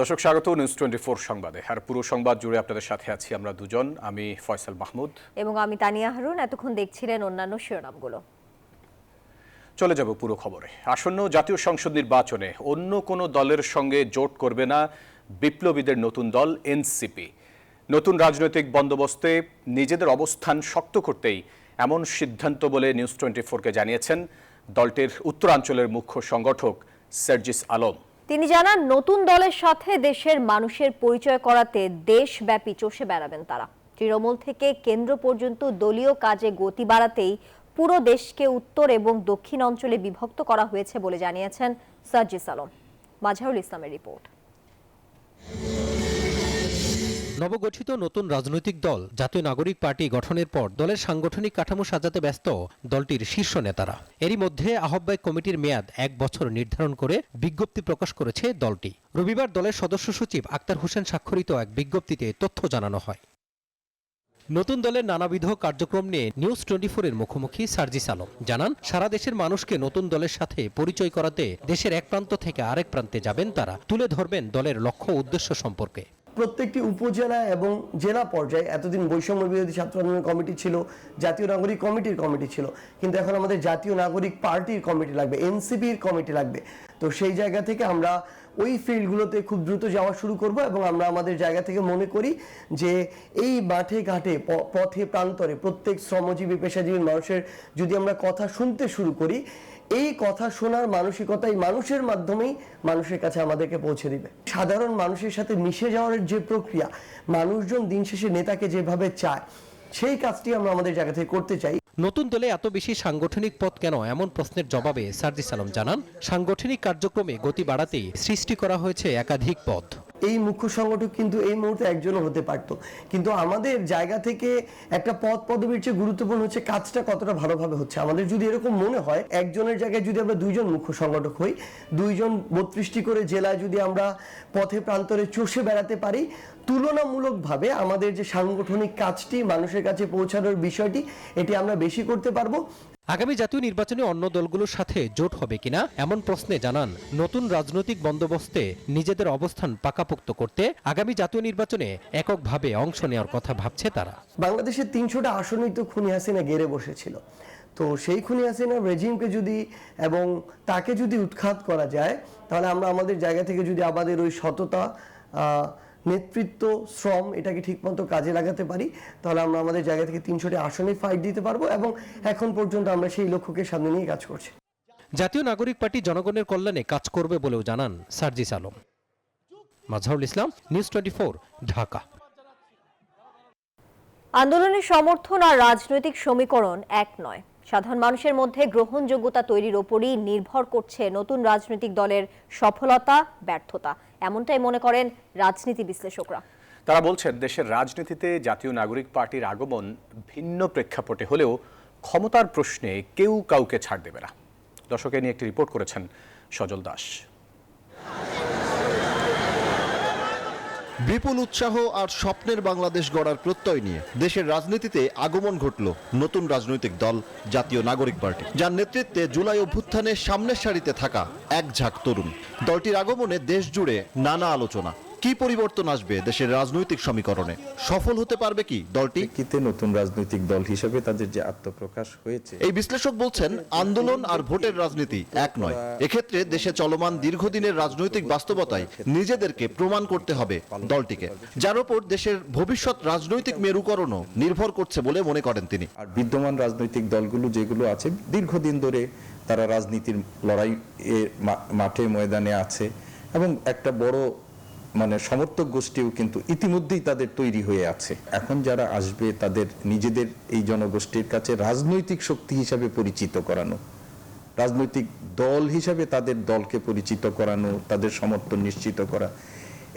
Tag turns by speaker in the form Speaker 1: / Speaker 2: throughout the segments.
Speaker 1: দর্শক স্বাগত নিউজ 24 সংবাদে। আর পুরো সংবাদ জুড়ে আপনাদের সাথে আছি আমরা দুজন, আমি ফয়সাল মাহমুদ
Speaker 2: এবং আমি তানিয়া হারুন। এতক্ষণ দেখছিলেন অন্যান্য শিরোনামগুলো।
Speaker 1: চলে যাব পুরো খবরে। আসন্ন জাতীয় সংসদ নির্বাচনে অন্য কোনো দলের সঙ্গে জোট করবে না বিপ্লবীদের নতুন দল এনসিপি। নতুন রাজনৈতিক বন্দোবস্তে নিজেদের অবস্থান শক্ত করতেই এমন সিদ্ধান্ত বলে নিউজ 24-কে জানিয়েছেন দলটির উত্তরাঞ্চলের মুখ্য সংগঠক সার্জিস আলম।
Speaker 2: তিনি জানান, নতুন দলের সাথে দেশের মানুষের পরিচয় করাতে দেশব্যাপী চষে বেড়াবেন তারা। তৃণমূল থেকে কেন্দ্র পর্যন্ত দলীয় কাজে গতি বাড়াতেই পুরো দেশকে উত্তর এবং দক্ষিণ অঞ্চলে বিভক্ত করা হয়েছে বলে জানিয়েছেন সার্জিস আলম। মাজহারুল ইসলামের রিপোর্ট।
Speaker 3: নবগঠিত নতুন রাজনৈতিক দল জাতীয় নাগরিক পার্টি গঠনের পর দলের সাংগঠনিক কাঠামো সাজাতে ব্যস্ত দলটির শীর্ষ নেতারা। এরই মধ্যে আহ্বায়ক কমিটির মেয়াদ 1 বছর নির্ধারণ করে বিজ্ঞপ্তি প্রকাশ করেছে দলটি। রবিবার দলের সদস্য সচিব আক্তার হোসেন স্বাক্ষরিত এক বিজ্ঞপ্তিতে তথ্য জানানো হয়। নতুন দলের নানাবিধ কার্যক্রম নিয়ে নিউজ 24-এর মুখোমুখি সার্জিস আলম জানান, সারা দেশের মানুষকে নতুন দলের সাথে পরিচয় করাতে দেশের এক প্রান্ত থেকে আরেক প্রান্তে যাবেন তারা। তুলে ধরবেন দলের লক্ষ্য উদ্দেশ্য সম্পর্কে।
Speaker 4: প্রত্যেকটি উপজেলা এবং জেলা পর্যায়ে এতদিন বৈষম্য বিরোধী ছাত্র আন্দোলন কমিটি ছিল, জাতীয় নাগরিক কমিটির কমিটি ছিল, কিন্তু এখন আমাদের জাতীয় নাগরিক পার্টির কমিটি লাগবে, এনসিপির কমিটি লাগবে। তো সেই জায়গা থেকে আমরা ওই ফিল্ডগুলোতে খুব দ্রুত যাওয়া শুরু করব এবং আমরা আমাদের জায়গা থেকে মনে করি যে এই মাঠে ঘাটে পথে প্রান্তরে প্রত্যেক শ্রমজীবী পেশাজীবী মানুষের যদি আমরা কথা শুনতে শুরু করি, এই কথা শোনার মানসিকতাই মানুষের মাধ্যমেই মানুষের কাছে আমাদেরকে পৌঁছে দিবে। সাধারণ মানুষের সাথে মিশে যাওয়ার যে প্রক্রিয়া, মানুষজন দিন শেষে নেতাকে যেভাবে চায়, সেই কাজটি আমরা আমাদের জায়গা থেকে করতে চাই।
Speaker 3: নতুন দলে এত বেশি সাংগঠনিক পদ কেন, এমন প্রশ্নের জবাবে সার্জিস আলম জানান, সাংগঠনিক কার্যক্রমে গতি বাড়াতেই সৃষ্টি করা হয়েছে একাধিক পদ।
Speaker 4: এই মুখ্য সংগঠক কিন্তু এই মুহূর্তে একজনও হতে পারতো, কিন্তু আমাদের জায়গা থেকে একটা পদ পদবীর চেয়ে গুরুত্বপূর্ণ হচ্ছে কাজটা কতটা ভালোভাবে হচ্ছে। আমাদের যদি এরকম মনে হয়, একজনের জায়গায় যদি আমরা 2জন মুখ্য সংগঠক হই, 2জন 32টি করে জেলায় যদি আমরা পথে প্রান্তরে চষে বেড়াতে পারি, তুলনামূলকভাবে আমাদের যে সাংগঠনিক কাজটি মানুষের কাছে পৌঁছানোর বিষয়টি, এটি আমরা বেশি করতে পারবো।
Speaker 3: আগামী জাতীয় নির্বাচনে অন্য দলগুলোর সাথে জোট হবে কিনা এমন প্রশ্নে জানান, নতুন রাজনৈতিক বন্দোবস্তে নিজেদের অবস্থান পাকাপোক্ত করতে আগামী জাতীয় নির্বাচনে এককভাবে অংশ নেওয়ার কথা ভাবছে তারা।
Speaker 4: বাংলাদেশের 300টা আসনেই তো খুনি হাসিনা গেড়ে বসেছিল। তো সেই খুনি হাসিনা রেজিমকে যদি এবং তাকে যদি উৎখাত করা যায়, তাহলে আমরা আমাদের জায়গা থেকে যদি আমাদের ওই সততা, নেতৃত্ব, শ্রম এটাকে ঠিকমতো কাজে লাগাতে পারি, তাহলে আমরা আমাদের জায়গা থেকে 300টি আসনে ফাইট দিতে পারবো এবং এখন পর্যন্ত আমরা সেই লক্ষ্যকে সামনে নিয়ে কাজ করছি।
Speaker 3: জাতীয় নাগরিক পার্টি জনগণের কল্যাণে কাজ করবে বলেও জানান সার্জিস আলম। মাজহারুল ইসলাম, নিউজ 24, ঢাকা।
Speaker 2: আন্দোলনের সমর্থন আর রাজনৈতিক সমীকরণ এক নয়। সাধারণ মানুষের মধ্যে গ্রহণযোগ্যতা তৈরির ওপরই নির্ভর করছে নতুন রাজনৈতিক দলের সফলতা ব্যর্থতা, এমনটাই মনে করেন রাজনীতি বিশ্লেষকরা।
Speaker 1: তারা বলছেন, দেশের রাজনীতিতে জাতীয় নাগরিক পার্টির আগমন ভিন্ন প্রেক্ষাপটে হলেও ক্ষমতার প্রশ্নে কেউ কাউকে ছাড় দেবে না। দর্শকে নিয়ে একটি রিপোর্ট করেছেন সজল দাস।
Speaker 5: বিপুল উৎসাহ আর স্বপ্নের বাংলাদেশ গড়ার প্রত্যয় নিয়ে দেশের রাজনীতিতে আগমন ঘটল নতুন রাজনৈতিক দল জাতীয় নাগরিক পার্টি, যার নেতৃত্বে জুলাই অভ্যুত্থানে সামনের সারিতে থাকা এক ঝাঁক তরুণ। দলটির আগমনে দেশ জুড়ে নানা আলোচনা। কি পরিবর্তন আসবে দেশের রাজনৈতিক সমীকরণে? সফল হতে পারবে কি দলটি?
Speaker 6: নতুন রাজনৈতিক দল হিসেবে তাদের যে আত্মপ্রকাশ হয়েছে,
Speaker 5: এই বিশ্লেষক বলছেন, আন্দোলন আর ভোটের রাজনীতি এক নয়। এক্ষেত্রে দেশে চলমান দীর্ঘদিনের রাজনৈতিক বাস্তবতায় নিজেদেরকে প্রমাণ করতে হবে দলটিকে, যার উপর দেশের ভবিষ্যৎ রাজনৈতিক মেরুকরণও নির্ভর করছে বলে মনে করেন তিনি।
Speaker 6: আর বিদ্যমান রাজনৈতিক দলগুলো যেগুলো আছে, দীর্ঘদিন ধরে তারা রাজনীতির লড়াই মাঠে ময়দানে আছে এবং একটা বড় সমর্থক গোষ্ঠীও কিন্তু ইতিমধ্যেই তাদের তৈরি হয়ে আছে। এখন যারা আসবে তাদের নিজেদের এই জনগোষ্ঠীর কাছে রাজনৈতিক শক্তি হিসাবে পরিচিত করানো, রাজনৈতিক দল হিসাবে তাদের দলকে পরিচিত করানো, তাদের সমর্থন নিশ্চিত করা,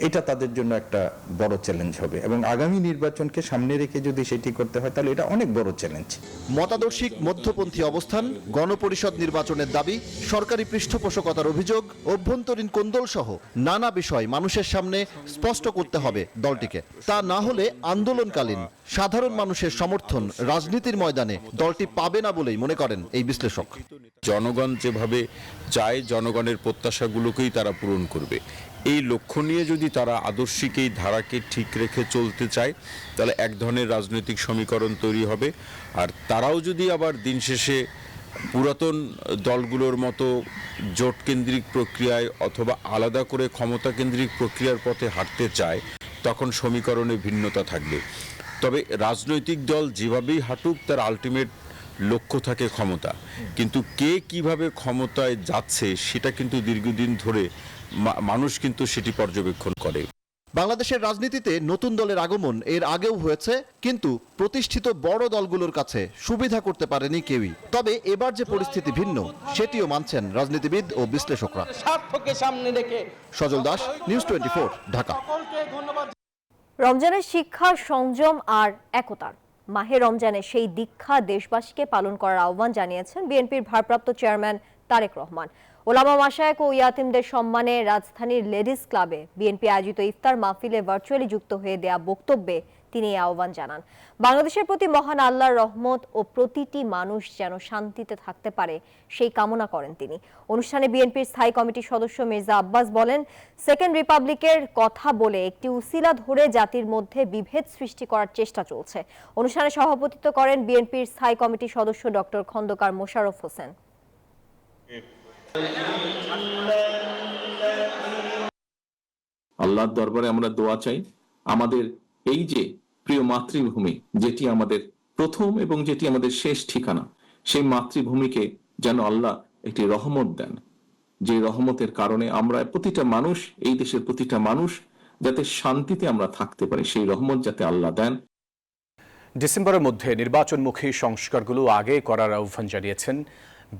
Speaker 6: এটা তাদের জন্য একটা বড় চ্যালেঞ্জ হবে এবং আগামী নির্বাচনকে সামনে রেখে যদি সেটি করতে হয় তাহলে এটা অনেক বড় চ্যালেঞ্জ।
Speaker 5: মতাদর্শিক মধ্যপন্থী অবস্থান, গণপরিষদ নির্বাচনের দাবি, সরকারি পৃষ্ঠপোষকতার অভিযোগ, অভ্যন্তরীণ কোন্দল সহ নানা বিষয় মানুষের সামনে স্পষ্ট করতে হবে দলটিকে। তা না হলে আন্দোলনকালীন সাধারণ মানুষের সমর্থন রাজনীতির ময়দানে দলটি পাবে না বলেই মনে করেন এই বিশ্লেষক।
Speaker 7: জনগণ যেভাবে চায়, জনগণের প্রত্যাশাগুলোকেই তারা পূরণ করবে। এই লক্ষ্য নিয়ে যদি তারা আদর্শিক এই ধারাকে ঠিক রেখে চলতে চায় তাহলে এক ধরনের রাজনৈতিক সমীকরণ তৈরি হবে। আর তারাও যদি আবার দিন শেষে পুরাতন দলগুলোর মতো জোট কেন্দ্রিক প্রক্রিয়ায় অথবা আলাদা করে ক্ষমতা কেন্দ্রিক প্রক্রিয়ার পথে হাঁটতে চায় তখন সমীকরণে ভিন্নতা থাকবে। তবে রাজনৈতিক দল যেভাবেই হাঁটুক তার আলটিমেট লক্ষ্য থাকে ক্ষমতা, কিন্তু কে কিভাবে ক্ষমতায় যাচ্ছে সেটা কিন্তু দীর্ঘদিন ধরে মানুষ কিন্তু সেটি পর্যবেক্ষণ করে।
Speaker 5: বাংলাদেশের রাজনীতিতে নতুন দলের আগমন এর আগেও হয়েছে, কিন্তু প্রতিষ্ঠিত বড় দলগুলোর কাছে সুবিধা করতে পারেনি কেউই। তবে এবার যে পরিস্থিতি ভিন্ন সেটিও মানছেন রাজনীতিবিদ ও বিশ্লেষকরা। সজল দাস, নিউজ 24, ঢাকা।
Speaker 2: রমজানের শিক্ষা, সংযম আর একতার মাহে রমজানে সেই দীক্ষা দেশবাসীকে পালন করার আহ্বান জানিয়েছেন বিএনপির ভারপ্রাপ্ত চেয়ারম্যান তারেক রহমান। ওলামা মাশায়েখ ও ইয়াতিমদের সম্মানে রাজধানীর লেডিস ক্লাবে বিএনপি আয়োজিত ইফতার মাহফিলে ভার্চুয়ালি যুক্ত হয়ে দেয়া বক্তব্যে তিনি এই আহ্বান জানান। বাংলাদেশের প্রতি মহান আল্লাহর রহমত ও প্রতিটি মানুষ যেন শান্তিতে থাকতে পারে সেই কামনা করেন তিনি। অনুষ্ঠানে বিএনপির স্থায়ী কমিটির সদস্য মির্জা আব্বাস বলেন, সেকেন্ড রিপাবলিকের কথা বলে একটি উসিলা ধরে জাতির মধ্যে বিভেদ সৃষ্টি করার চেষ্টা চলছে। অনুষ্ঠানে সভাপতিত্ব করেন বিএনপির স্থায়ী কমিটির সদস্য ডক্টর খন্দকার মোশাররফ হোসেন।
Speaker 8: আল্লাহর দরবারে আমরা দোয়া চাই আমাদের এই যে প্রিয় মাতৃভূমি, যেটি আমাদের প্রথম এবং যেটি আমাদের শেষ ঠিকানা, সেই মাতৃভূমিকে যেন আল্লাহ একটি রহমত দেন, যে রহমতের কারণে আমরা প্রতিটা মানুষ, এই দেশের প্রতিটা মানুষ যাতে শান্তিতে আমরা থাকতে পারি, সেই রহমত যাতে আল্লাহ দেন।
Speaker 1: ডিসেম্বরের মধ্যে নির্বাচনমুখী সংস্কারগুলো আগে করার আহ্বান জানিয়েছেন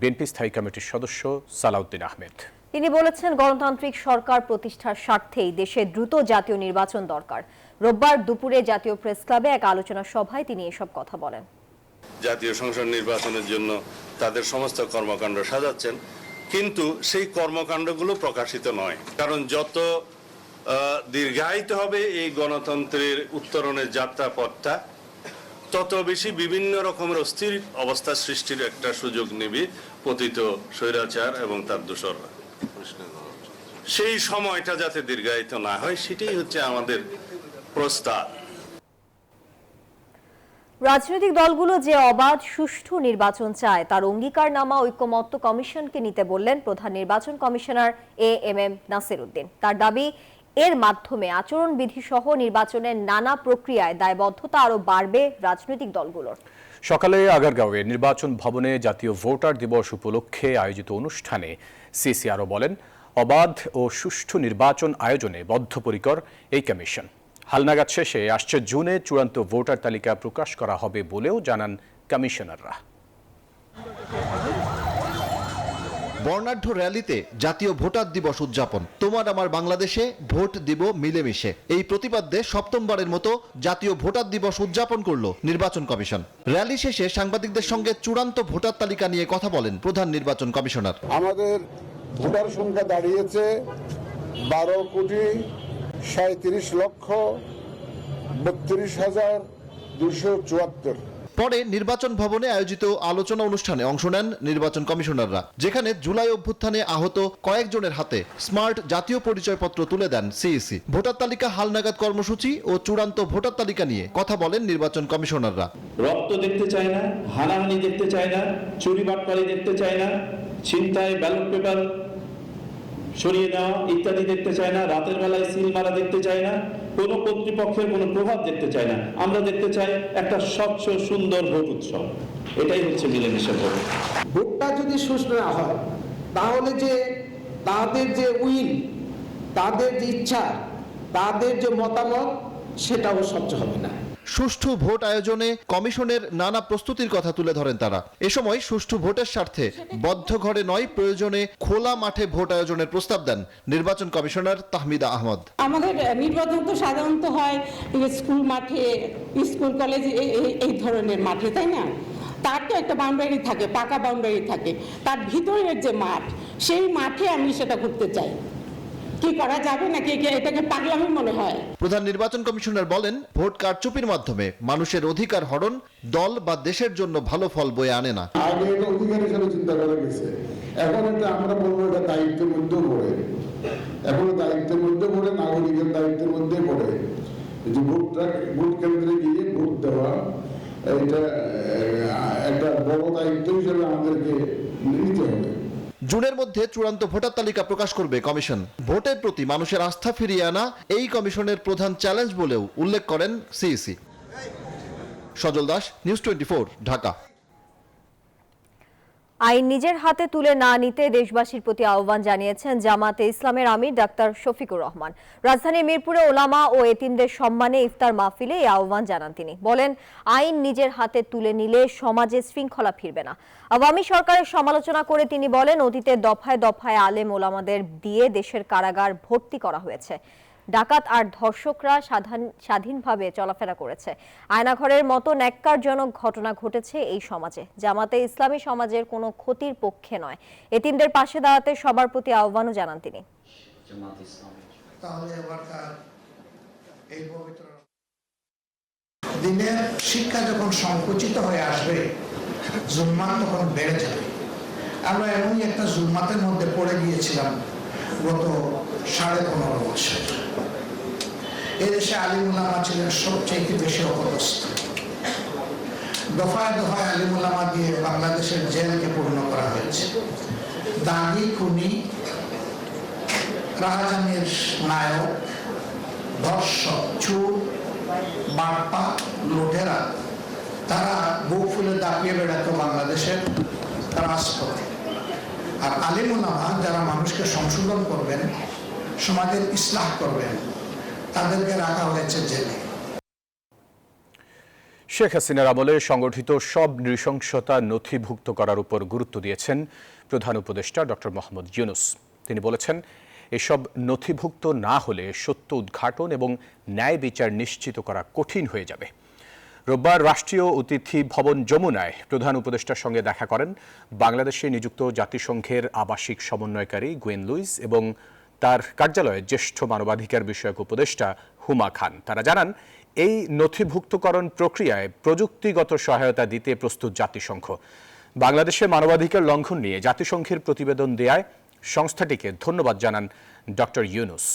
Speaker 1: বিএনপি স্থায়ী কমিটির সদস্য সালাউদ্দিন আহমেদ।
Speaker 2: তিনি বলেছেন, গণতান্ত্রিক সরকার প্রতিষ্ঠার স্বার্থেই দেশে দ্রুত জাতীয় নির্বাচন দরকার। রোববার দুপুরে জাতীয় প্রেস ক্লাবে এক আলোচনা সভায় তিনি এসব কথা বলেন।
Speaker 9: জাতীয় সংসদ নির্বাচনের জন্য তাদের সমস্ত কর্মকাণ্ড সাজাচ্ছেন, কিন্তু সেই কর্মকাণ্ডগুলো প্রকাশিত নয়, কারণ যত দীর্ঘায়িত হবে এই গণতন্ত্রের উত্তরণের যাত্রাপথটা, তত বেশি বিভিন্ন রকমের অস্থির অবস্থা সৃষ্টির একটা সুযোগ নেবে পতিত স্বৈরাচার এবং তার দোসররা। সেই সময়টা যাতে দীর্ঘায়িত না হয় সেটাই হচ্ছে আমাদের প্রস্তাব।
Speaker 2: রাজনৈতিক দলগুলো যে অবাধ সুষ্ঠু নির্বাচন চায় তার অঙ্গীকারনামা ঐকমত্য কমিশনকে নিতে বললেন প্রধান নির্বাচন কমিশনার এএমএম নাসির উদ্দিন। তার দাবি, এর মাধ্যমে আচরণবিধি সহ নির্বাচনের নানা প্রক্রিয়ায় দায়বদ্ধতা আরো বাড়বে রাজনৈতিক দলগুলোর।
Speaker 1: সকালে আগারগাঁওয়ে নির্বাচন ভবনে জাতীয় ভোটার দিবস উপলক্ষে আয়োজিত অনুষ্ঠানে সিসি আরও বলেন, অবাধ ও সুষ্ঠু নির্বাচন আয়োজনে বদ্ধপরিকর এই কমিশন। হালনাগাদ শেষে আসছে জুনে চূড়ান্ত ভোটার তালিকা প্রকাশ করা হবে বলেও জানান কমিশনাররা।
Speaker 5: বর্ণাঢ্য র্যালিতে জাতীয় ভোটার দিবস উদযাপন। তোমার আমার বাংলাদেশে ভোট দিব মিলেমিশে, এই প্রতিপাদ্যে সপ্তমবারের মতো জাতীয় ভোটার দিবস উদযাপন করল নির্বাচন কমিশন। র্যালি শেষে সাংবাদিকদের সঙ্গে চূড়ান্ত ভোটার তালিকা নিয়ে কথা বলেন প্রধান নির্বাচন কমিশনার।
Speaker 10: আমাদের ভোটার সংখ্যা দাঁড়িয়েছে 12,37,32,74।
Speaker 5: পরে নির্বাচন ভবনে আয়োজিত আলোচনা অনুষ্ঠানে অংশ নেন নির্বাচন কমিশনাররা, যেখানে জুলাই অভ্যুত্থানে আহত কয়েকজনের হাতে স্মার্ট জাতীয় পরিচয়পত্র তুলে দেন সিইসি। ভোটার তালিকা হালনাগাদ কর্মসূচি ও চূড়ান্ত ভোটার তালিকা নিয়ে কথা বলেন নির্বাচন কমিশনাররা।
Speaker 11: রক্ত দেখতে চায় না, হানাহানি দেখতে চায় না, চুরি বাটপারি দেখতে চায় না, ছিনতাই, ব্যালট পেপার সরিয়ে নেওয়া ইত্যাদি দেখতে চায় না, রাতের বেলায় সিল মারা দেখতে চায় না, কোনো কর্তৃপক্ষের কোনো প্রভাব দেখতে চায় না। আমরা দেখতে চাই একটা স্বচ্ছ সুন্দর ভোট উৎসব। এটাই হচ্ছে মিলেমিশে ভোট।
Speaker 12: ভোটটা যদি সুষ্ঠু না হয় তাহলে যে তাদের যে উইল, তাদের যে ইচ্ছা, তাদের যে মতামত, সেটাও স্বচ্ছ হবে না।
Speaker 5: সুষ্ঠু ভোট আয়োজনে কমিশনের নানা প্রস্তুতির কথা তুলে ধরেন তারা। এ সময় সুষ্ঠু ভোটের স্বার্থে বদ্ধ ঘরে নয়, প্রয়োজনে খোলা মাঠে ভোট আয়োজনের প্রস্তাব দেন নির্বাচন কমিশনার তাহমিদা আহমদ।
Speaker 13: আমাদের নির্বাচন তো সাধারণত হয় স্কুল মাঠে, স্কুল কলেজ, এই ধরনের মাঠে, তাই না? তার তো একটা বাউন্ডারি থাকে, পাকা বাউন্ডারি থাকে, তার ভিতরের যে মাঠ, সেই মাঠে আমি সেটা করতে চাই। কি করা যাবে নাকি এটাকে পাগলামি মনে হয়?
Speaker 5: প্রধান নির্বাচন কমিশনার বলেন, ভোট কারচুপির মাধ্যমে মানুষের অধিকার হরণ দল বা দেশের জন্য ভালো ফল বয়ে আনে না।
Speaker 10: আগে এটা অধিকার হিসাবে চিন্তা করা গেছে, এখন এটা আমরা বলবো এটা দায়িত্বের মধ্যেও পড়ে। এখন দায়িত্বের মধ্যে ভোট কেন্দ্রে গিয়ে ভোট দেওয়া, এটা একটা বড় দায়িত্ব হিসেবে আমাদেরকে নিতে হবে।
Speaker 5: জুনের মধ্যে চূড়ান্ত ভোটার তালিকা প্রকাশ করবে কমিশন। ভোটের প্রতি মানুষের আস্থা ফিরিয়ে আনা এই কমিশনের প্রধান চ্যালেঞ্জ বলেও উল্লেখ করেন সিইসি। সজল দাস, নিউজ 24, ঢাকা।
Speaker 2: আইন নিজের হাতে তুলে না নিতে দেশবাসীর প্রতি আহ্বান জানিয়েছেন জামাতে ইসলামের আমির ডাক্তার শফিকুর রহমান। রাজধানীর মিরপুরে ওলামা ও এতিমদের সম্মানে ইফতার মাহফিলে এই আহ্বান জানান তিনি। বলেন, আইন নিজের হাতে তুলে নিলে সমাজে শৃঙ্খলা ফিরবে না। আওয়ামী সরকারের সমালোচনা করে তিনি বলেন, অতীতে দফায় দফায় আলেম ওলামাদের দিয়ে দেশের কারাগার ভর্তি করা হয়েছে। ডাকাত আর ধর্ষকরা স্বাধীনভাবে চলাফেরা করেছে। আয়নাঘরের মতো ন্যাক্কারজনক ঘটনা ঘটেছে এই সমাজে। জামাতে ইসলামী সমাজের কোনো ক্ষতির পক্ষে নয়। এতিমদের পাশে দাঁড়াতে সবার প্রতি আহ্বানও জানান তিনি।
Speaker 12: দিনের শিক্ষা যখন সংকুচিত হয়ে আসবে, জুলমাত তখন বেড়ে যাবে। আমরা এমনই একটা জুলমাতের মধ্যে পড়ে গিয়েছিলাম গত 15.5 বছর। এদেশে আলিম উলামা ছিলেন সবচেয়ে বেশি অপদস্থ। দফায় দফায় আলিম উলামা দিয়ে বাংলাদেশের জেলকে পূর্ণ করা হয়েছে। দাগি, খুনি, রাহাজানির নায়ক, ধর্ষক, চোর, বাটপা, লুটেরা, তারা বুক ফুলে দাপিয়ে বেড়াতো বাংলাদেশের রাজপথে। আর আলিম উলামা যারা মানুষকে সংশোধন করবেন, সমাজের ইসলাহ করবেন, তাদেরকে রাখা হয়েছে জেলে।
Speaker 1: শেখ হাসিনার আমলে সংগঠিত সব নৃশংসতা নথিভুক্ত করার উপর গুরুত্ব দিয়েছেন প্রধান উপদেষ্টা ডক্টর মোহাম্মদ ইউনূস। তিনি বলেছেন, এসব নথিভুক্ত না হলে সত্য উদ্ঘাটন এবং ন্যায় বিচার নিশ্চিত করা কঠিন হয়ে যাবে। রোববার রাষ্ট্রীয় অতিথি ভবন যমুনায় প্রধান উপদেষ্টার সঙ্গে দেখা করেন বাংলাদেশে নিযুক্ত জাতিসংঘের আবাসিক সমন্বয়কারী গুয়েন লুইস এবং তার কার্যালয়ে জ্যেষ্ঠ মানবাধিকার বিষয়ক উপদেষ্টা হুমা খান। তারা জানান, এই নথিভুক্তকরণ প্রক্রিয়ায় প্রযুক্তিগত সহায়তা দিতে প্রস্তুত জাতিসংঘ। বাংলাদেশে মানবাধিকার লঙ্ঘন নিয়ে জাতিসংঘের প্রতিবেদন দেয়ায় সংস্থাটিকে ধন্যবাদ জানান ডক্টর ইউনূস।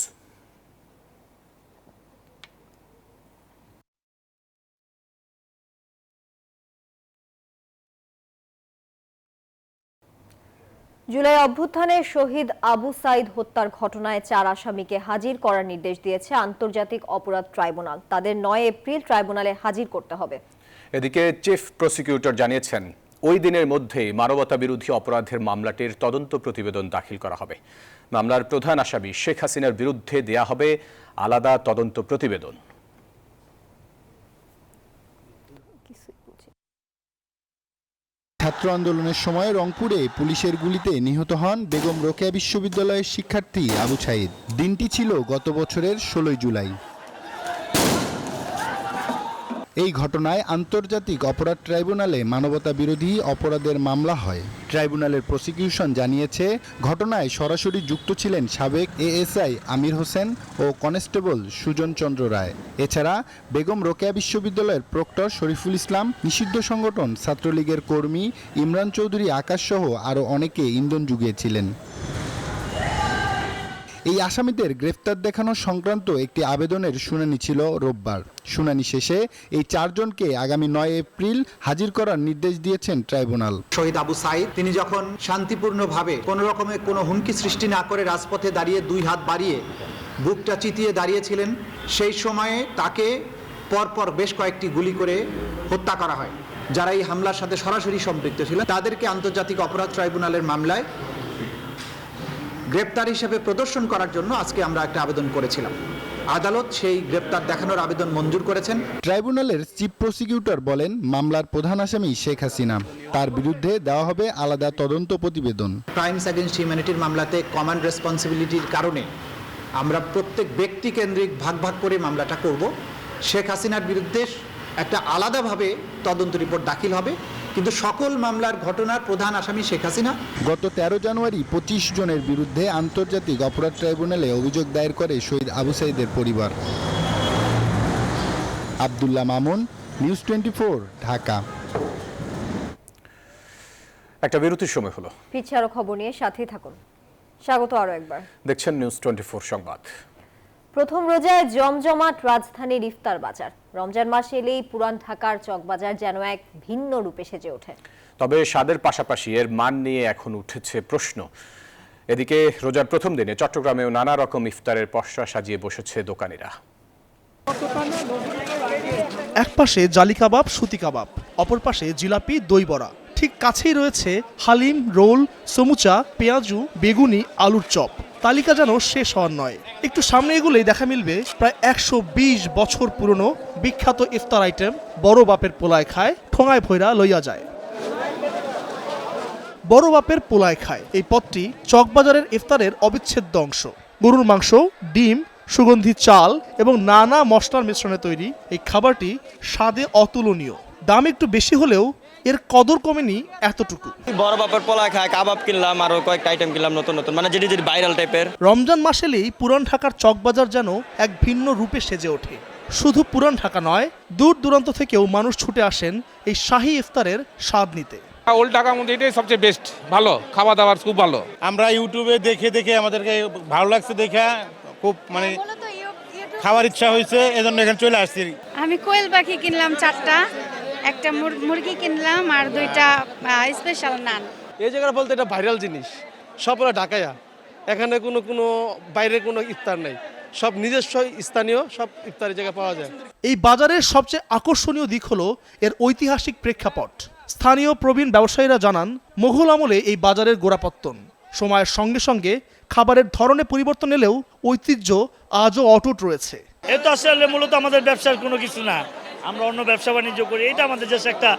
Speaker 2: জুলাই অভ্যুত্থানে শহীদ আবু সাইদ হত্যার ঘটনায় 4 আসামিকে হাজির করার নির্দেশ দিয়েছে আন্তর্জাতিক অপরাধ ট্রাইব্যুনাল। তাদের 9 এপ্রিল ট্রাইব্যুনালে হাজির করতে হবে।
Speaker 1: এদিকে চিফ প্রসিকিউটর জানিয়েছেন, ওই দিনের মধ্যেই মানবতা বিরোধী অপরাধের মামলাটির তদন্ত প্রতিবেদন দাখিল করা হবে। মামলার প্রধান আসামি শেখ হাসিনার বিরুদ্ধে দেয়া হবে আলাদা তদন্ত প্রতিবেদন।
Speaker 14: ছাত্র আন্দোলনের সময় রংপুরে পুলিশের গুলিতে নিহত হন বেগম রোকেয়া বিশ্ববিদ্যালয়ের শিক্ষার্থী আবু সাইদ। দিনটি ছিল গত বছরের 16 জুলাই। এই ঘটনায় আন্তর্জাতিক অপরাধ ট্রাইব্যুনালে মানবতা বিরোধী অপরাধের মামলা হয়। ট্রাইব্যুনালের প্রসিকিউশন জানিয়েছে, ঘটনায় সরাসরি যুক্ত ছিলেন সাবেক এএসআই আমির হোসেন ও কনস্টেবল সুজন চন্দ্র রায়। এছাড়া বেগম রোকেয়া বিশ্ববিদ্যালয়ের প্রক্টর শরীফুল ইসলাম, নিষিদ্ধ সংগঠন ছাত্রলীগের কর্মী ইমরান চৌধুরী আকাশ সহ আরও অনেকে ইন্ধন জুগিয়েছিলেন। এই আসামিদের গ্রেফতার দেখানো সংক্রান্ত একটি আবেদনের শুনানি ছিল রোববার। শুনানি শেষে এই 4 জনকে আগামী 9 এপ্রিল হাজির করার নির্দেশ দিয়েছেন ট্রাইব্যুনাল।
Speaker 12: শহীদ আবু সাইদ তিনি যখন শান্তিপূর্ণভাবে কোনো রকমের কোনো হুমকি সৃষ্টি না করে রাজপথে দাঁড়িয়ে 2 হাত বাড়িয়ে বুকটা চিতিয়ে দাঁড়িয়েছিলেন, সেই সময়ে তাকে পরপর বেশ কয়েকটি গুলি করে হত্যা করা হয়। যারা এই হামলার সাথে সরাসরি সম্পৃক্ত ছিলেন তাদেরকে আন্তর্জাতিক অপরাধ ট্রাইব্যুনালের মামলায় গ্রেপ্তার হিসেবে প্রদর্শন করার জন্য আজকে আমরা একটা আবেদন করেছিলাম। আদালত সেই গ্রেপ্তার দেখানোর আবেদন মঞ্জুর করেছেন।
Speaker 14: ট্রাইব্যুনালের চিফ প্রসিকিউটর বলেন, মামলার প্রধান আসামি শেখ হাসিনা, তার বিরুদ্ধে দেওয়া হবে আলাদা তদন্ত প্রতিবেদন।
Speaker 12: ক্রাইমস এগেইনস্ট হিউম্যানিটির মামলাতে কমান্ড রেসপন্সিবিলিটির কারণে আমরা প্রত্যেক ব্যক্তি কেন্দ্রিক ভাগ ভাগ করে মামলাটা করব। শেখ হাসিনার বিরুদ্ধে একটা আলাদাভাবে তদন্ত রিপোর্ট দাখিল হবে, কিন্তু সকল মামলার ঘটনার প্রধান আসামি শেখ হাসিনা।
Speaker 14: গত 13 জানুয়ারি 25 জনের বিরুদ্ধে আন্তর্জাতিক অপরাধ ট্রাইব্যুনালে অভিযোগ দায়ের করে শহীদ আবু সাইদের পরিবার। আব্দুল্লাহ মামুন, নিউজ 24, ঢাকা।
Speaker 1: একটা বিরতির সময় হলো।
Speaker 2: ফিরছি আরো খবর নিয়ে, সাথেই থাকুন। স্বাগত আরো একবার।
Speaker 1: দেখছেন নিউজ 24 সংবাদ।
Speaker 2: প্রথম রোজায় জমজমাট রাজধানীর ইফতার বাজার। রমজান মাস এলেই পুরান ঢাকার চকবাজার যেন এক ভিন্ন রূপে সেজে ওঠে।
Speaker 1: তবে স্বাদের পাশাপাশি এর মান নিয়ে এখন উঠেছে প্রশ্ন। এদিকে রোজার প্রথম দিনে চট্টগ্রামেও নানা রকম ইফতারের পসরা সাজিয়ে বসেছে দোকানিরা।
Speaker 15: এক পাশে জালি কাবাব, সুতি কাবাব, অপর পাশে জিলাপি, দই বড়া, ঠিক কাছেই রয়েছে হালিম, রোল, সমুচা, পেঁয়াজু, বেগুনি, আলুর চপ। তালিকা যেন শেষ হওয়ার নয়। একটু সামনে এগুলোই দেখা মিলবে প্রায় 120 বছর পুরনো বিখ্যাত ইফতার আইটেম বড় বাপের পোলায় খায়, ঠোঙায় ভৈরা লইয়া যায়। বড় বাপের পোলায় খায় এই পদটি চকবাজারের ইফতারের অবিচ্ছেদ্য অংশ। গরুর মাংস, ডিম, সুগন্ধি চাল এবং নানা মশলার মিশ্রণে তৈরি এই খাবারটি স্বাদে অতুলনীয়। দাম একটু বেশি হলেও এর কদর কমেনি এতটুকু।
Speaker 16: বড় বাপের পোলায় খায়, কাবাব কিনলাম, আরো কয়েকটা আইটেম কিনলাম নতুন নতুন, মানে যেটি ভাইরাল টাইপের।
Speaker 15: রমজান মাস এলেই পুরান ঢাকার চকবাজার যেন এক ভিন্ন রূপে সেজে ওঠে। শুধু পুরান ঢাকা নয়, দূর দূরান্ত থেকেও মানুষ ছুটে আসেন এই শাহী ইফতারের স্বাদ নিতে।
Speaker 17: ওল্ড ঢাকার মধ্যে এটাই সবচেয়ে বেস্ট, ভালো খাওয়া দাওয়ার খুব ভালো।
Speaker 18: আমরা ইউটিউবে দেখে আমাদেরকে ভালো লাগছে, দেখা খুব মানে খাওয়ার ইচ্ছা হয়েছে, এজন্য এখানে চলে আসছি।
Speaker 19: আমি কোয়েল পাখি কিনলাম 4টা, একটা মুরগি কিনলাম আর 2টা স্পেশাল নান।
Speaker 20: এই জায়গাটা বলতে এটা ভাইরাল জিনিস, সব হলো ঢাকায়া। এখানে কোনো বাইরের কোনো ইফতার নেই, সব নিজস্ব স্থানীয় সব ইফতারি জায়গা পাওয়া যায়।
Speaker 15: এই বাজারের সবচেয়ে আকর্ষণীয় দিক হলো এর ঐতিহাসিক প্রেক্ষাপট। স্থানীয় প্রবীণ ব্যবসায়ীরা জানান, মুঘল আমলে এই বাজারের গোড়াপত্তন। সময়ের সঙ্গে সঙ্গে খাবারের ধরনে পরিবর্তন এলেও ঐতিহ্য আজও অটুট রয়েছে।
Speaker 21: এটা আসলে মূলত আমাদের ব্যবসার কোনো কিছু না, আমরা অন্য ব্যবসা বাণিজ্য করি। এটা আমাদের জাস্ট একটা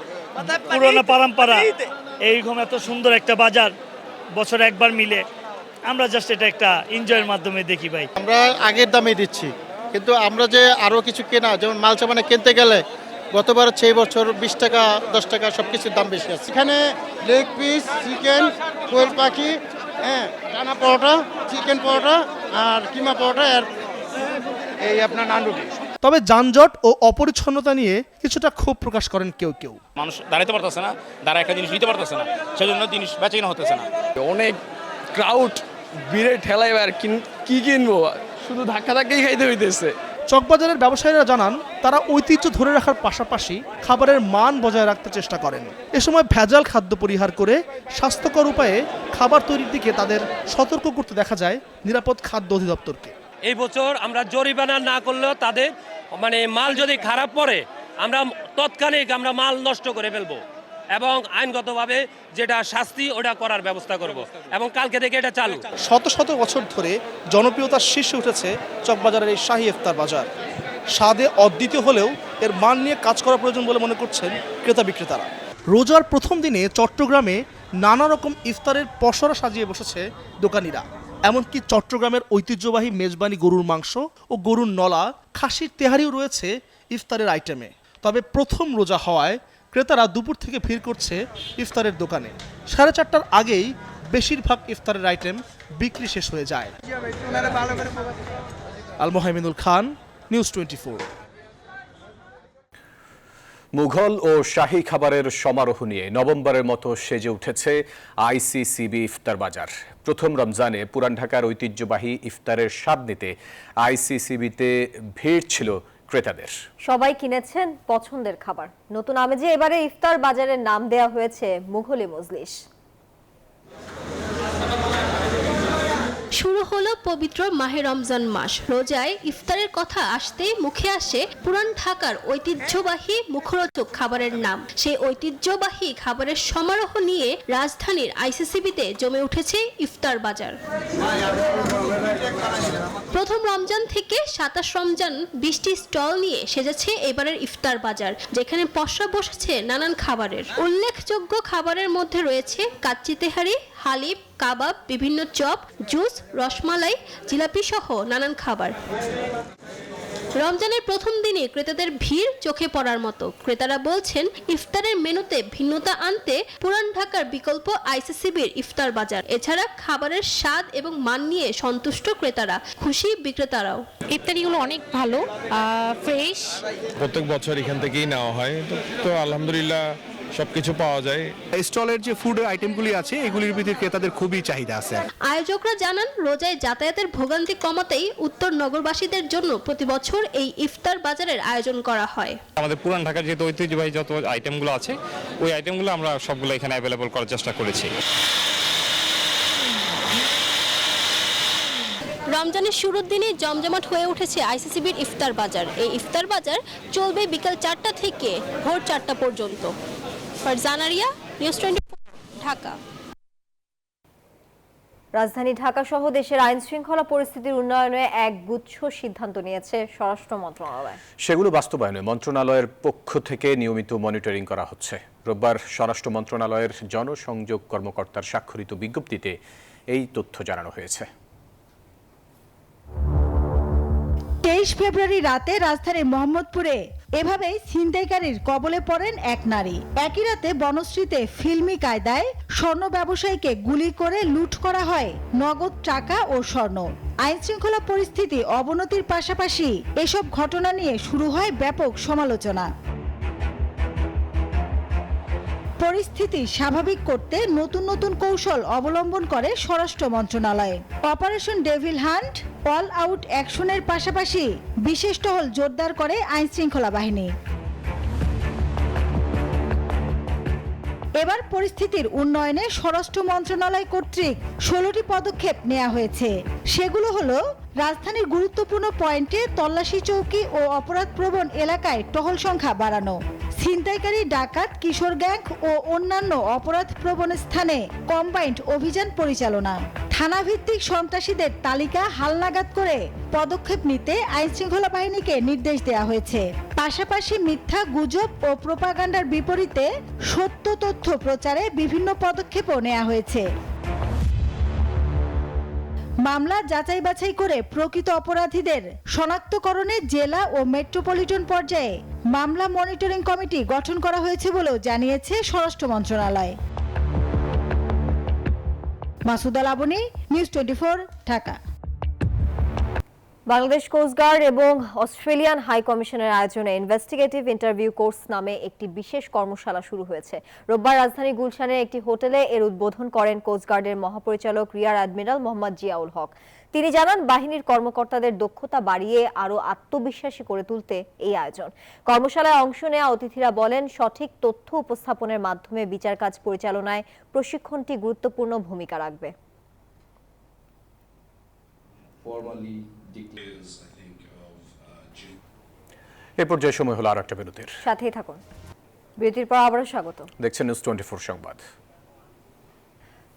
Speaker 21: পুরোনো পরম্পরা। এইরকম এত সুন্দর একটা বাজার বছরে একবার মিলে, আমরা জাস্ট এটা একটা এনজয়ের মাধ্যমে দেখি ভাই।
Speaker 18: আমরা আগের দামে দিচ্ছি, কিন্তু আমরা যে আরো কিছু কেনা, যেমন মাল সামানে কিনতে গেলে গতবার 6 বছর 20 টাকা 10 টাকা সবকিছুর দাম বেশি আছে। এখানে লেগ পিস, চিকেন, কোয়েল পাখি, ডানা পরোটা, চিকেন পরোটা আর কিমা পরোটা আর এই আপনার নান রুটি।
Speaker 15: তবে যানজট ও অপরিচ্ছন্নতা নিয়ে কিছুটা ক্ষোভ প্রকাশ করেন কেউ কেউ।
Speaker 17: মানুষ দাঁড়াইতে পারতেছে না, দাঁড়া একটা জিনিস নিতে পারতেছে না, সেজন্য জিনিস বেচা কিনা হতেছে না।
Speaker 20: অনেক ক্রাউড, ভিড়ে ঠেলায় আর কি কিনবো, শুধু ধাক্কা ধাক্কাই খাইতে হইতেছে।
Speaker 15: চকবাজারের ব্যবসায়ীরা জানান, তারা ঐতিহ্য ধরে রাখার পাশাপাশি খাবারের মান বজায় রাখতে চেষ্টা করেন। এ সময় ভেজাল খাদ্য পরিহার করে স্বাস্থ্যকর উপায়ে খাবার তৈরির দিকে তাদের সতর্ক করতে দেখা যায় নিরাপদ খাদ্য অধিদপ্তরকে।
Speaker 22: এই বছর আমরা জরিমানা না করলেও তাদের মানে মাল যদি খারাপ পড়ে আমরা তৎক্ষণিক আমরা মাল নষ্ট করে ফেলবো এবং আইনগতভাবে যেটা শাস্তি ওটা করার ব্যবস্থা করব এবং কালকে থেকে এটা চালু।
Speaker 15: শত শত বছর ধরে জনপ্রিয়তার শীর্ষে উঠেছে চকবাজারের এই শাহী ইফতার বাজার। স্বাদে অদ্বিতীয় হলেও এর মান নিয়ে কাজ করা প্রয়োজন বলে মনে করছেন ক্রেতা বিক্রেতারা। রোজার প্রথম দিনে চট্টগ্রামে নানা রকম ইফতারের পসরা সাজিয়ে বসেছে দোকানিরা। এমনকি চট্টগ্রামের ঐতিহ্যবাহী মেজবানি গরুর মাংস ও গরুর নলা, খাসির তেহারিও রয়েছে ইফতারের আইটেমে। তবে প্রথম রোজা হওয়ায় ক্রেতারা দুপুর থেকে ভিড় করছে ইফতারের দোকানে। 4:30টার আগেই বেশিরভাগ ইফতারের আইটেম বিক্রি শেষ হয়ে যায়। আল মোহাইমিনুল খান, নিউজ 24।
Speaker 1: মুঘল ও শাহী খাবারের সমারোহ নিয়ে নভেম্বরের মতো সেজে উঠেছে আইসিসিবি ইফতার বাজার। প্রথম রমজানে পুরান ঢাকার ঐতিহ্যবাহী ইফতারের স্বাদ নিতে আইসিসিবিতে ভিড় ছিল ক্রেতাদের।
Speaker 2: সবাই কিনেছেন পছন্দের খাবার। নতুন আমেজে এবারে ইফতার বাজারের নাম দেয়া হয়েছে মুঘলি মজলিস।
Speaker 23: শুরু হলো পবিত্র মাহে রমজান মাস। রোজায় ইফতারের কথা আসতেই মুখে আসে পুরান ঢাকার ঐতিহ্যবাহী মুখরোচক খাবারের নাম। সেই ঐতিহ্যবাহী খাবারের সমারোহ নিয়ে রাজধানীর আইসিসিবিতে জমে উঠেছে ইফতার বাজার। প্রথম রমজান থেকে 27 রমজান 20টি স্টল নিয়ে সেজেছে এবারের ইফতার বাজার, যেখানে পসরা বসেছে নানান খাবারের। উল্লেখযোগ্য খাবারের মধ্যে রয়েছে কাচ্চি তেহারি, হালিম, কাবাব, বিভিন্ন চপ, জুস, রসমালাই, জিলাপি সহ নানান খাবার। রমজানের প্রথম দিনে ক্রেতাদের ভিড় চোখে পড়ার মতো। ক্রেতারা বলছেন, ইফতারের মেনুতে ভিন্নতা আনতে পুরান ঢাকার বিকল্প আইসিসিবির ইফতার বাজার। এছাড়া খাবারের স্বাদ এবং মান নিয়ে সন্তুষ্ট ক্রেতারা, খুশি বিক্রেতারাও।
Speaker 24: ইফতারিগুলো অনেক ভালো, ফ্রেশ।
Speaker 25: প্রত্যেক বছর এখান থেকেই নেওয়া হয়, তো আলহামদুলিল্লাহ
Speaker 3: সবকিছু পাওয়া যায়।
Speaker 15: স্টলের যে ফুড আইটেমগুলি আছে এগুলির ভিতরে ক্রেতাদের খুবই চাহিদা আছে।
Speaker 23: আয়োজকরা জানান রোজায় যাতায়াতের ভোগান্তি কমাতেই উত্তর নগরবাসীদের জন্য প্রতি বছর এই ইফতার বাজারের আয়োজন করা হয়।
Speaker 3: আমাদের পুরান ঢাকার যেহেতু ঐতিহ্যবাহী যত আইটেমগুলো আছে ওই আইটেমগুলো আমরা সবগুলো এখানে অ্যাভেলেবল করার চেষ্টা করেছি।
Speaker 23: রমজানের শুরুর দিনে জমজমাট হয়ে উঠেছে আইসিসিবির ইফতার বাজার। এই ইফতার বাজার চলবে বিকাল 4টা থেকে ভোর 4টা পর্যন্ত। ফারজানা রিয়া, নিউজ 24, ঢাকা।
Speaker 2: রাজধানী ঢাকা সহ দেশের আইন শৃঙ্খলা পরিস্থিতির উন্নয়নে এক গুচ্ছ সিদ্ধান্ত নিয়েছে স্বরাষ্ট্র মন্ত্রণালয়।
Speaker 1: সেগুলো বাস্তবায়নে মন্ত্রণালয়ের পক্ষ থেকে নিয়মিত মনিটরিং করা হচ্ছে। রোববার স্বরাষ্ট্র মন্ত্রণালয়ের জনসংযোগ কর্মকর্তার স্বাক্ষরিত বিজ্ঞপ্তিতে এই তথ্য জানানো হয়েছে।
Speaker 4: 23 ফেব্রুয়ারি রাতে রাজধানীর মোহাম্মদপুরে এভাবেই ছিনতাইকারীর কবলে পড়েন এক নারী। একই রাতে বনশ্রীতে ফিল্মি কায়দায় স্বর্ণ ব্যবসায়ীকে গুলি করে লুট করা হয় নগদ টাকা ও স্বর্ণ। আইন শৃঙ্খলা পরিস্থিতি অবনতির পাশাপাশি এসব ঘটনা নিয়ে শুরু হয় ব্যাপক সমালোচনা। পরিস্থিতি স্বাভাবিক করতে নতুন নতুন কৌশল অবলম্বন করে স্বরাষ্ট্র মন্ত্রণালয়। Operation devil hunt, all out অ্যাকশনের পাশাপাশি বিশেষ টহল জোরদার করে আইন শৃঙ্খলা বাহিনী। এবার পরিস্থিতির উন্নয়নে স্বরাষ্ট্র মন্ত্রণালয় কর্তৃক 16টি পদক্ষেপ নেওয়া হয়েছে। সেগুলো হলো রাজধানীর গুরুত্বপূর্ণ পয়েন্টে তল্লাশি চৌকি ও অপরাধপ্রবণ এলাকায় টহল সংখ্যা বাড়ানো, ছিনতাইকারী, ডাকাত, কিশোর গ্যাং ও অন্যান্য অপরাধপ্রবণ স্থানে কম্বাইন্ড অভিযান পরিচালনা, থানাভিত্তিক সন্ত্রাসীদের তালিকা হালনাগাদ করে পদক্ষেপ নিতে আইন শৃঙ্খলা বাহিনীকে নির্দেশ দেওয়া হয়েছে। পাশাপাশি মিথ্যা, গুজব ও প্রোপাগান্ডার বিপরীতে সত্য তথ্য প্রচারে বিভিন্ন পদক্ষেপও নেওয়া হয়েছে। মামলা যাচাই বাছাই করে প্রকৃত অপরাধীদের শনাক্তকরণে জেলা ও মেট্রোপলিটন পর্যায়ে মামলা মনিটরিং কমিটি গঠন করা হয়েছে বলেও জানিয়েছে স্বরাষ্ট্র মন্ত্রণালয়। মাসুদা লাবনী, নিউজ 24, ঢাকা।
Speaker 2: বাংলাদেশ কোস্টগার্ড এবং অস্ট্রেলিয়ান হাই কমিশনের আয়োজনে ইনভেস্টিগেটিভ ইন্টারভিউ কোর্স নামে একটি বিশেষ কর্মশালা শুরু হয়েছে। রোববার রাজধানী গুলশানের একটি হোটেলে এর উদ্বোধন করেন কোস্টগার্ডের মহাপরিচালক রিয়ার অ্যাডমিরাল মোহাম্মদ জিয়াউল হক। তিনি জানান, বাহিনীর কর্মকর্তাদের দক্ষতা বাড়িয়ে আরও আত্মবিশ্বাসী করে তুলতে এই আয়োজন। কর্মশালায় অংশ নেওয়া অতিথিরা বলেন, সঠিক তথ্য উপস্থাপনের মাধ্যমে বিচার কাজ পরিচালনায় প্রশিক্ষণটি গুরুত্বপূর্ণ ভূমিকা রাখবে।
Speaker 1: এ পর্যায়ে সময় হলো আর একটা বিরতির।
Speaker 2: সাথেই থাকুন। বিরতির পর আবারও স্বাগত।
Speaker 1: দেখছেন নিউজ 24 সংবাদ।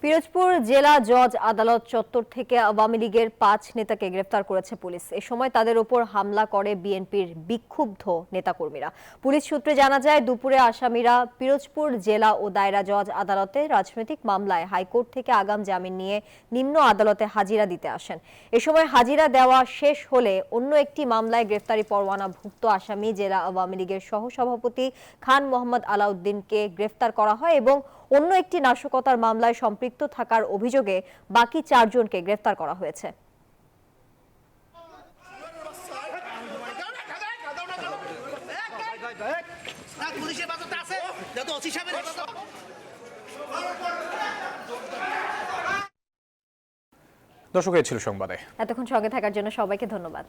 Speaker 2: পিরোজপুর জেলা জজ আদালত চত্বর থেকে আওয়ামী লীগের 5 নেতাকে গ্রেফতার করেছে পুলিশ। এ সময় তাদের উপর হামলা করে বিএনপির বিক্ষুব্ধ নেতাকর্মীরা। পুলিশ সূত্রে জানা যায়, দুপুরে আসামিরা পিরোজপুর জেলা ও দায়রা জজ আদালতে রাজনৈতিক মামলায় হাইকোর্ট থেকে আগাম জামিন নিয়ে নিম্ন আদালতে হাজিরা দিতে আসেন। এ সময় হাজিরা দেওয়া শেষ হলে অন্য একটি মামলায় গ্রেফতারি পরোয়ানাভুক্ত আসামি জেলা আওয়ামী লীগের সহসভাপতি খান মোহাম্মদ আলাউদ্দিনকে গ্রেফতার করা হয় এবং অন্য একটি নাশকতার মামলায় সম্পৃক্ত থাকার অভিযোগে বাকি 4 জনকে গ্রেফতার করা হয়েছে।
Speaker 1: দর্শক, এই ছিল সংবাদে।
Speaker 2: এতক্ষণ সঙ্গে থাকার জন্য সবাইকে ধন্যবাদ।